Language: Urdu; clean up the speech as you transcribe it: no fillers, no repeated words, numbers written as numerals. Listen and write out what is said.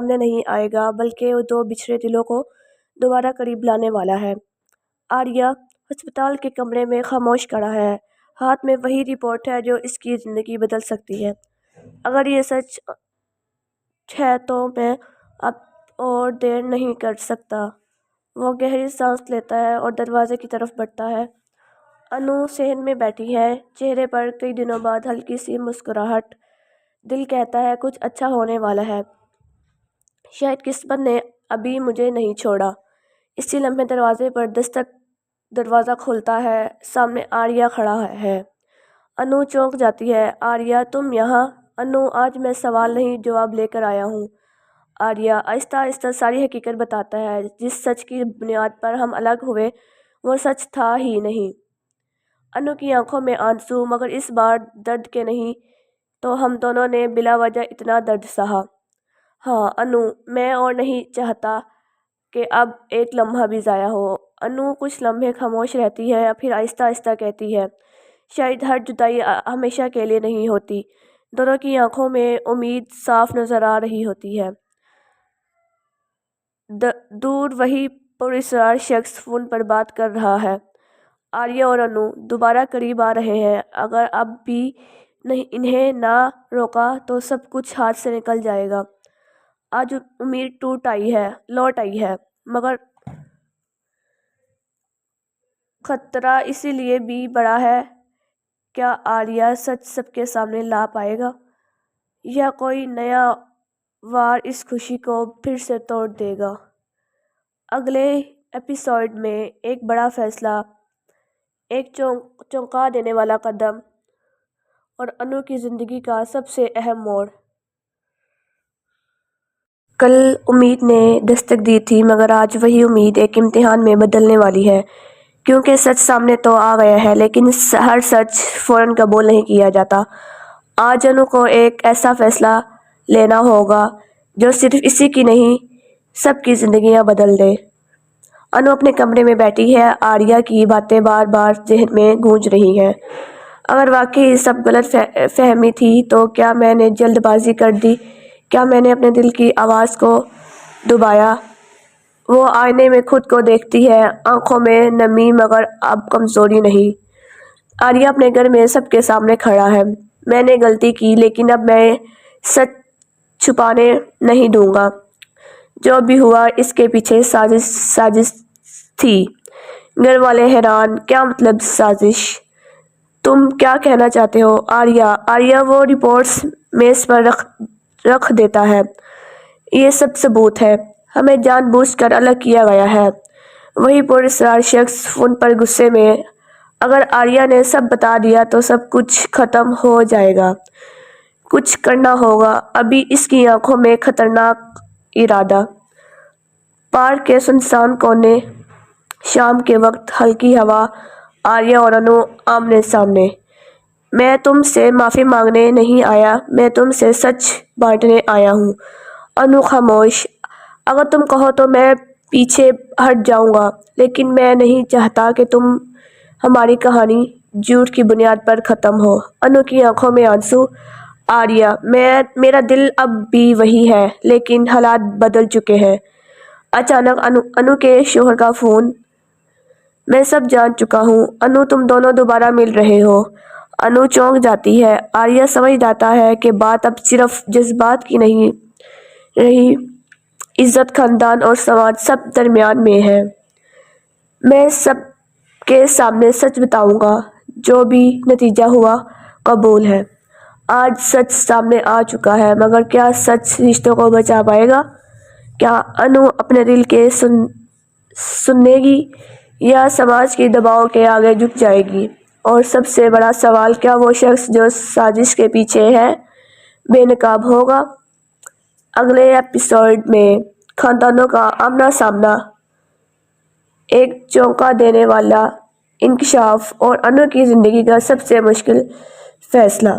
سامنے نہیں آئے گا بلکہ وہ دو بچھڑے دلوں کو دوبارہ قریب لانے والا ہے۔ آریہ ہسپتال کے کمرے میں خاموش کھڑا ہے، ہاتھ میں وہی رپورٹ ہے جو اس کی زندگی بدل سکتی ہے۔ اگر یہ سچ ہے تو میں اب اور دیر نہیں کر سکتا۔ وہ گہری سانس لیتا ہے اور دروازے کی طرف بڑھتا ہے۔ انو صحن میں بیٹھی ہے، چہرے پر کئی دنوں بعد ہلکی سی مسکراہٹ۔ دل کہتا ہے کچھ اچھا ہونے والا ہے، شاید قسمت نے ابھی مجھے نہیں چھوڑا۔ اسی لمحے دروازے پر دستک، دروازہ کھلتا ہے، سامنے آریہ کھڑا ہے۔ انو چونک جاتی ہے۔ آریہ تم یہاں؟ انو آج میں سوال نہیں جواب لے کر آیا ہوں۔ آریہ آہستہ آہستہ ساری حقیقت بتاتا ہے۔ جس سچ کی بنیاد پر ہم الگ ہوئے وہ سچ تھا ہی نہیں۔ انو کی آنکھوں میں آنسو، مگر اس بار درد کے نہیں۔ تو ہم دونوں نے بلا وجہ اتنا درد سہا۔ ہاں انو، میں اور نہیں چاہتا کہ اب ایک لمحہ بھی ضائع ہو۔ انو کچھ لمحے خاموش رہتی ہے، پھر آہستہ آہستہ کہتی ہے، شاید ہر جدائی ہمیشہ کے لیے نہیں ہوتی۔ دونوں کی آنکھوں میں امید صاف نظر آ رہی ہوتی ہے۔ دور وہی پراسرار شخص فون پر بات کر رہا ہے۔ آریہ اور انو دوبارہ قریب آ رہے ہیں۔ اگر اب بھی انہیں نہ روکا تو سب کچھ ہاتھ سے نکل جائے گا۔ آج امید لوٹ آئی ہے، مگر خطرہ اسی لیے بھی بڑا ہے۔ کیا آریہ سچ سب کے سامنے لا پائے گا، یا کوئی نیا وار اس خوشی کو پھر سے توڑ دے گا؟ اگلے ایپیسوڈ میں ایک بڑا فیصلہ، ایک چونکا دینے والا قدم، اور انو کی زندگی کا سب سے اہم موڑ۔ کل امید نے دستک دی تھی، مگر آج وہی امید ایک امتحان میں بدلنے والی ہے۔ کیونکہ سچ سامنے تو آ گیا ہے، لیکن ہر سچ فوراً قبول نہیں کیا جاتا۔ آج انو کو ایک ایسا فیصلہ لینا ہوگا جو صرف اسی کی نہیں، سب کی زندگیاں بدل دے۔ انو اپنے کمرے میں بیٹھی ہے، آریہ کی باتیں بار بار ذہن میں گونج رہی ہیں۔ اگر واقعی یہ سب غلط فہمی تھی تو کیا میں نے جلد بازی کر دی؟ کیا میں نے اپنے دل کی آواز کو دبایا؟ وہ آئینے میں خود کو دیکھتی ہے، آنکھوں میں نمی مگر اب کمزوری نہیں۔ آریہ اپنے گھر میں سب کے سامنے کھڑا ہے۔ میں نے غلطی کی، لیکن اب میں سچ چھپانے نہیں دوں گا۔ جو بھی ہوا اس کے پیچھے سازش تھی۔ گھر والے حیران، کیا مطلب سازش؟ تم کیا کہنا چاہتے ہو؟ آریہ وہ رپورٹس میز پر رکھ دیتا ہے۔ یہ سب ثبوت ہے، ہمیں جان بوجھ کر الگ کیا گیا ہے۔ وہی پراسرار شخص فون پر غصے میں، اگر آریہ نے سب بتا دیا تو سب کچھ ختم ہو جائے گا۔ کچھ کرنا ہوگا ابھی۔ اس کی آنکھوں میں خطرناک ارادہ۔ پارک کے سنسان کونے، شام کے وقت، ہلکی ہوا، آریہ اور انو آمنے سامنے۔ میں تم سے معافی مانگنے نہیں آیا، میں تم سے سچ بانٹنے آیا ہوں۔ انو خاموش۔ اگر تم کہو تو میں پیچھے ہٹ جاؤں گا، لیکن میں نہیں چاہتا کہ ہماری کہانی جھوٹ کی بنیاد پر ختم ہو۔ انو کی آنکھوں میں آنسو۔ آریہ میرا دل اب بھی وہی ہے، لیکن حالات بدل چکے ہیں۔ اچانک انو کے شوہر کا فون۔ میں سب جان چکا ہوں انو، تم دونوں دوبارہ مل رہے ہو۔ انو چونک جاتی ہے۔ آریہ سمجھ جاتا ہے کہ بات اب صرف جذبات کی نہیں رہی، عزت، خاندان اور سماج سب درمیان میں ہے۔ میں سب کے سامنے سچ بتاؤں گا، جو بھی نتیجہ ہوا قبول ہے۔ آج سچ سامنے آ چکا ہے، مگر کیا سچ رشتوں کو بچا پائے گا؟ کیا انو اپنے دل کے سننے گی، یا سماج کے دباؤ کے آگے جھک جائے گی؟ اور سب سے بڑا سوال، کیا وہ شخص جو سازش کے پیچھے ہے بے نقاب ہوگا؟ اگلے ایپیسوڈ میں خاندانوں کا آمنا سامنا، ایک چونکا دینے والا انکشاف، اور انو کی زندگی کا سب سے مشکل فیصلہ۔